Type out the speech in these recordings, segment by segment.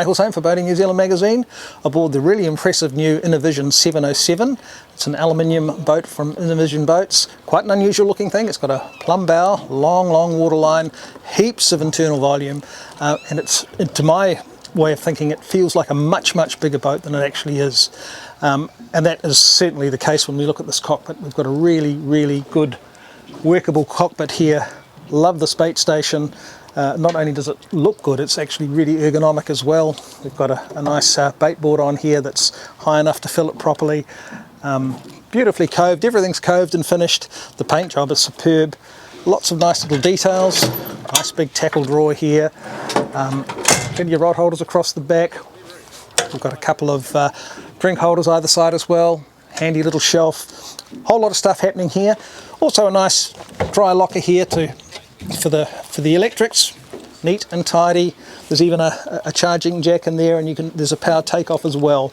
Naval Zone for Boating New Zealand magazine aboard the really impressive new Innovision 707. It's an aluminium boat from Innovision Boats. Quite an unusual looking thing. It's got a plumb bow, long waterline, heaps of internal volume, and to my way of thinking, it feels like a much bigger boat than it actually is. And that is certainly the case when we look at this cockpit. We've got a really good workable cockpit here. Love this bait station. Not only does it look good, it's actually really ergonomic as well. We've got a nice bait board on here that's high enough to fill it properly. Beautifully coved, everything's coved and finished. The paint job is superb. Lots of nice little details. Nice big tackle drawer here. Plenty of rod holders across the back. We've got a couple of drink holders either side as well. Handy little shelf. Whole lot of stuff happening here. Also a nice dry locker here for the electrics. Neat and tidy. There's even a charging jack in there, and there's a power takeoff as well.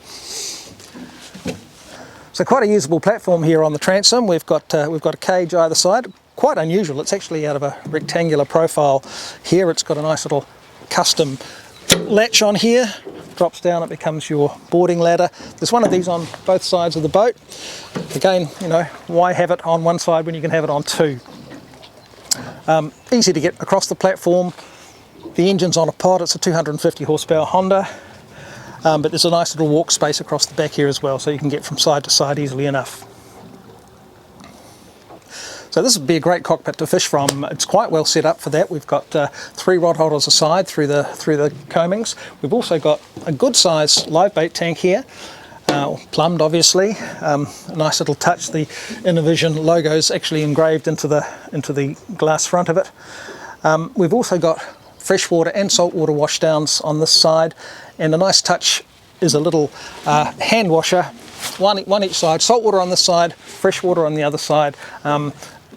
So quite a usable platform here on the transom. We've got a cage either side. Quite unusual. It's actually out of a rectangular profile. Here it's got a nice little custom latch on here. Drops down, it becomes your boarding ladder. There's one of these on both sides of the boat. Again, you know, why have it on one side when you can have it on two? Easy to get across the platform. The engine's on a pod. It's a 250 horsepower Honda, but there's a nice little walk space across the back here as well, so you can get from side to side easily enough. So this would be a great cockpit to fish from. It's quite well set up for that. We've got 3 rod holders aside through the coamings. We've also got a good size live bait tank here, plumbed obviously. A nice little touch. The Innovision logo is actually engraved into the glass front of it. We've also got freshwater and saltwater washdowns on this side, and a nice touch is a little hand washer, one each side. Saltwater on this side, freshwater on the other side.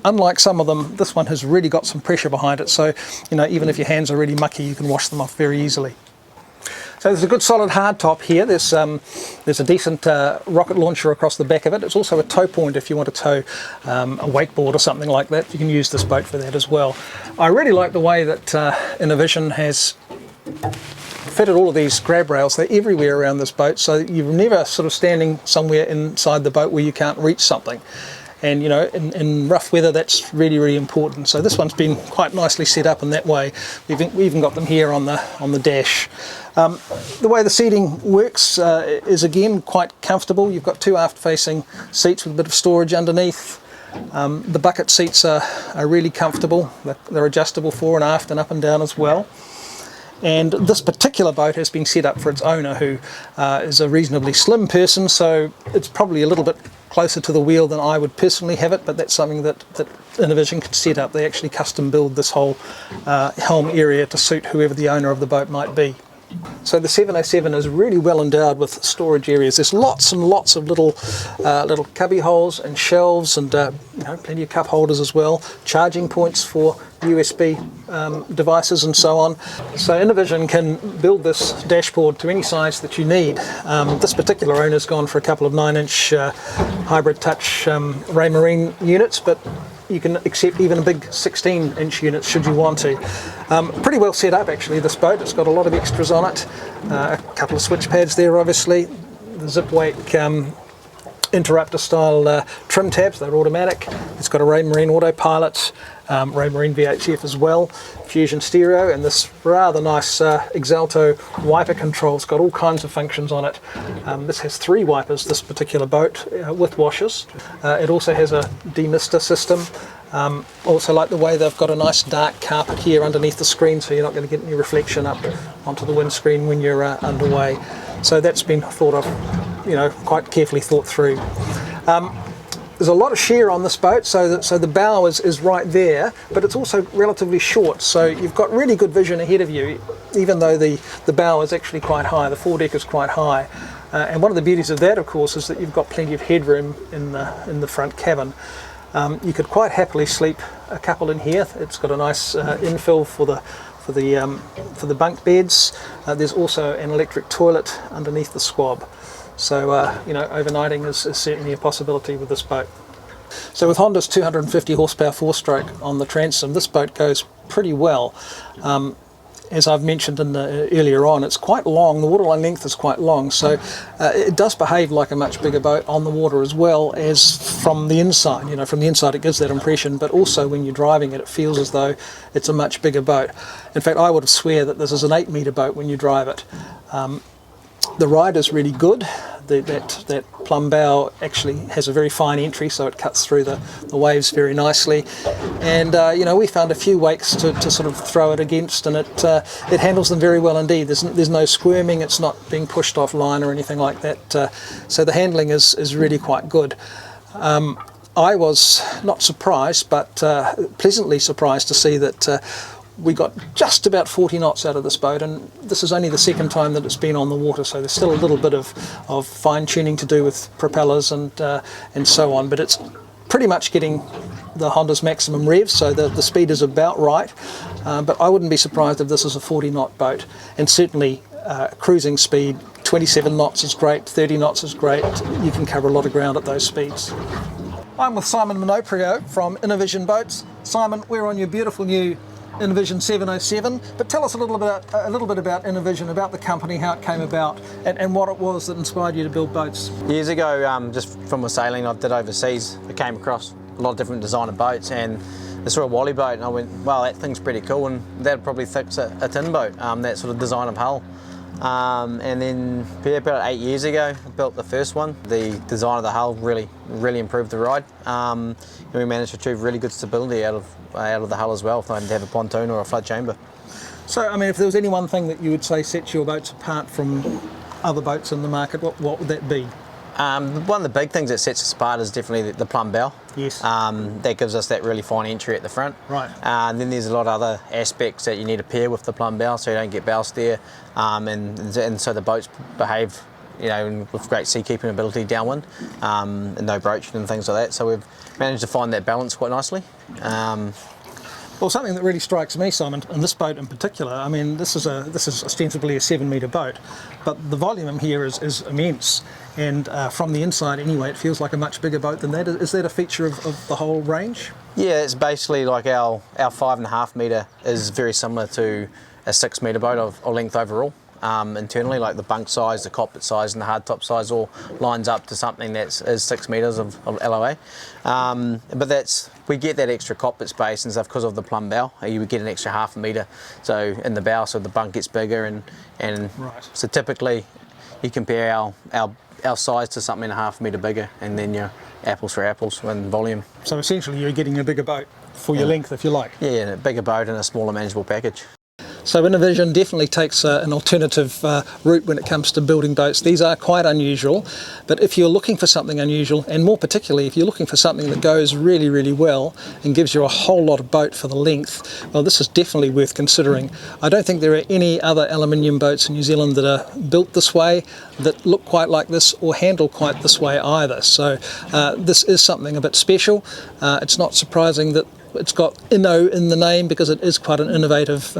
Unlike some of them, this one has really got some pressure behind it, so you know, even if your hands are really mucky, you can wash them off very easily. So there's a good solid hard top here. There's a decent rocket launcher across the back of it. It's also a tow point if you want to tow a wakeboard or something like that. You can use this boat for that as well. I really like the way that Innovision has fitted all of these grab rails. They're everywhere around this boat, so you're never sort of standing somewhere inside the boat where you can't reach something. And you know, in rough weather, that's really important. So this one's been quite nicely set up in that way. We even got them here on the dash. The way the seating works is again quite comfortable. You've got 2 aft-facing seats with a bit of storage underneath. The bucket seats are really comfortable. They're adjustable fore and aft and up and down as well. And this particular boat has been set up for its owner, who is a reasonably slim person, so it's probably a little bit closer to the wheel than I would personally have it, but that's something that Innovision can set up. They actually custom build this whole helm area to suit whoever the owner of the boat might be. So the 707 is really well endowed with storage areas. There's lots and lots of little cubby holes and shelves, and you know, plenty of cup holders as well. Charging points for USB devices and so on. So Innovision can build this dashboard to any size that you need. This particular owner's gone for a couple of 9-inch hybrid touch Raymarine units, but you can accept even a big 16-inch unit should you want to. Pretty well set up actually, this boat. It's got a lot of extras on it. A couple of switch pads there obviously. The zip wake interrupter style trim tabs, they're automatic. It's got a Raymarine autopilot, Raymarine VHF as well, Fusion stereo, and this rather nice Exalto wiper control. It's got all kinds of functions on it. This has 3 wipers, this particular boat, with washers. It also has a demister system. Also like the way they've got a nice dark carpet here underneath the screen, so you're not going to get any reflection up onto the windscreen when you're underway. So that's been thought of, you know, quite carefully thought through. There's a lot of shear on this boat, so the bow is right there, but it's also relatively short, so you've got really good vision ahead of you, even though the bow is actually quite high, the foredeck is quite high. And one of the beauties of that, of course, is that you've got plenty of headroom in the front cabin. You could quite happily sleep a couple in here. It's got a nice infill for the bunk beds. There's also an electric toilet underneath the squab. So, you know, overnighting is certainly a possibility with this boat. So with Honda's 250 horsepower 4-stroke on the transom, this boat goes pretty well. as I've mentioned earlier on, it's quite long. The waterline length is quite long, so it does behave like a much bigger boat on the water as well as from the inside. You know, from the inside it gives that impression, but also when you're driving it, it feels as though it's a much bigger boat. In fact, I would swear that this is an 8-metre boat when you drive it. The ride is really good. That plumb bow actually has a very fine entry, so it cuts through the waves very nicely. And you know, we found a few wakes to sort of throw it against, and it handles them very well indeed. There's no squirming. It's not being pushed off line or anything like that. So the handling is really quite good. I was not surprised, but pleasantly surprised to see that we got just about 40 knots out of this boat, and this is only the second time that it's been on the water, so there's still a little bit of fine-tuning to do with propellers and so on, but it's pretty much getting the Honda's maximum rev, so the speed is about right. But I wouldn't be surprised if this is a 40-knot boat, and certainly cruising speed, 27 knots is great, 30 knots is great. You can cover a lot of ground at those speeds. I'm with Simon Minoprio from Innovision Boats. Simon, we're on your beautiful new Innovision 707, but tell us a little bit about Innovision, about the company, how it came about, and what it was that inspired you to build boats. Years ago, just from my sailing I did overseas, I came across a lot of different designer boats, and I saw a Wally boat, and I went, wow, that thing's pretty cool, and that'd probably fix a tin boat, that sort of design of hull. And then about 8 years ago, I built the first one. The design of the hull really improved the ride. And we managed to achieve really good stability out of the hull as well, if I had to have a pontoon or a flood chamber. So, I mean, if there was any one thing that you would say sets your boats apart from other boats in the market, what would that be? One of the big things that sets us apart is definitely the plumb bow. Yes. That gives us that really fine entry at the front. Right. And then there's a lot of other aspects that you need to pair with the plumb bow, so you don't get bow steer, and so the boats behave, you know, with great sea keeping ability downwind, and no broaching and things like that. So we've managed to find that balance quite nicely. Well, something that really strikes me, Simon, and this boat in particular, I mean, this is ostensibly a 7-metre boat, but the volume here is immense, and from the inside anyway, it feels like a much bigger boat than that. Is that a feature of the whole range? Yeah, it's basically like our 5.5 metre is very similar to a 6-metre boat of length overall. Internally, like the bunk size, the cockpit size and the hardtop size all lines up to something that is 6 metres of LOA. But we get that extra cockpit space and stuff because of the plumb bow. You would get an extra 0.5 metre so in the bow, so the bunk gets bigger, and right. So typically you compare our size to something 0.5 metre bigger, and then you're apples for apples in volume. So essentially you're getting a bigger boat for your length, if you like. Yeah, a bigger boat and a smaller manageable package. So Innovision definitely takes an alternative route when it comes to building boats. These are quite unusual, but if you're looking for something unusual, and more particularly if you're looking for something that goes really, really well and gives you a whole lot of boat for the length, well, this is definitely worth considering. I don't think there are any other aluminium boats in New Zealand that are built this way, that look quite like this, or handle quite this way either. So this is something a bit special. It's not surprising that it's got Inno in the name, because it is quite an innovative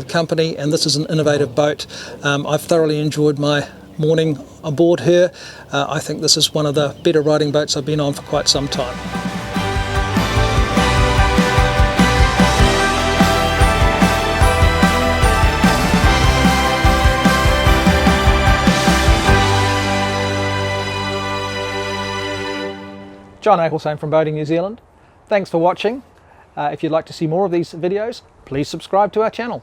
company, and this is an innovative boat. I've thoroughly enjoyed my morning aboard her. I think this is one of the better riding boats I've been on for quite some time. John Ecclestone from Boating New Zealand. Thanks for watching. If you'd like to see more of these videos, please subscribe to our channel.